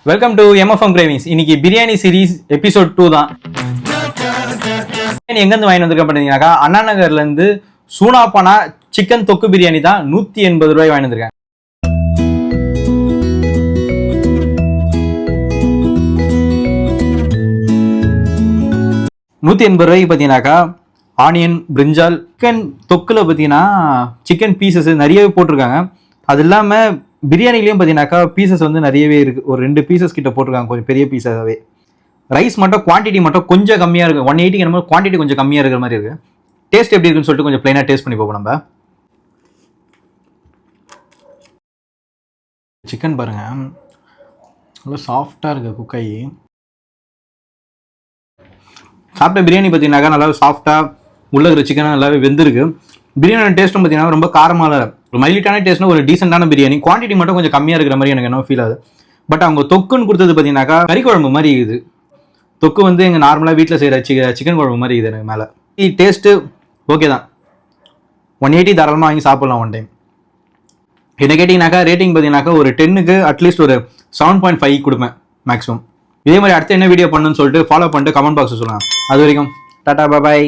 Welcome to MFM cravings. இன்னைக்கு biryani series episode 2 தான். எங்கேருந்து வாங்கி வந்திருக்கேன் பார்த்தீங்கன்னாக்கா, அண்ணா நகர்ல இருந்து சூனாப்பானா சிக்கன் தொக்கு பிரியாணி தான் 180 ரூபாய் வாங்கி வந்திருக்கேன். $180 பார்த்தீங்கன்னாக்கா ஆனியன், பிரிஞ்சால், சிக்கன் தொக்குல பார்த்தீங்கன்னா சிக்கன் பீசஸ் நிறையவே போட்டிருக்காங்க. அது இல்லாமல் பிரியாணிலையும் பார்த்தீங்கன்னாக்கா பீசஸ் வந்து நிறையவே இருக்குது. ஒரு 2 பீசஸ் கிட்ட போட்டிருக்காங்க, கொஞ்சம் பெரிய பீஸாகவே. ரைஸ் மட்டும் குவான்டிட்டி மட்டும் கொஞ்சம் கம்மியாக இருக்குது. 180 என்னமோ குவான்டிட்டி கொஞ்சம் கம்மியாக இருக்கிற மாதிரி இருக்குது. டேஸ்ட் எப்படி இருக்குன்னு சொல்லிட்டு கொஞ்சம் ப்ளைனாக டேஸ்ட் பண்ணி பார்ப்போம். நம்ம சிக்கன் பாருங்கள், நல்லா சாஃப்டாக இருக்குது குக்காயி. சாப்பிட்ட பிரியாணி பார்த்தீங்கன்னாக்கா நல்லா சாஃப்டாக உள்ள இருக்கிற சிக்கன் நல்லாவே வெந்திருக்கு. பிரியாணி டேஸ்ட்டும் பார்த்தீங்கன்னா ரொம்ப காரமாக ஒரு மைல்டான டேஸ்ட்னா ஒரு டீசெண்டான பிரியாணி. குவான்டிட்டி மட்டும் கொஞ்சம் கம்மியாக இருக்கிற மாதிரி எனக்கு என்ன ஃபீல் ஆகுது. பட் அவங்க தொக்குன்னு கொடுத்தது பார்த்தீங்கன்னாக்கா கறி குழம்பு மாதிரி இருக்குது. தொக்கு வந்து எங்கள் நார்மலாக வீட்டில் செய்கிற சிக்கன் குழம்பு மாதிரி இருக்குது எனக்கு மேலே. டேஸ்ட்டு ஓகே தான், 180 தாராளமாக வாங்கி சாப்பிட்லாம் ஒன் டைம். என்ன கேட்டிங்கனாக்கா ரேட்டிங் பார்த்தீங்கன்னாக்கா ஒரு 10க்கு அட்லீஸ்ட் ஒரு 7.5 கொடுப்பேன் மேக்ஸிமம். இதே மாதிரி அடுத்து என்ன வீடியோ பண்ணணும்னு சொல்லிட்டு ஃபாலோ பண்ணிட்டு கமெண்ட் பாக்ஸில் சொல்லுங்கள். அது வரைக்கும் டாடா பாய்.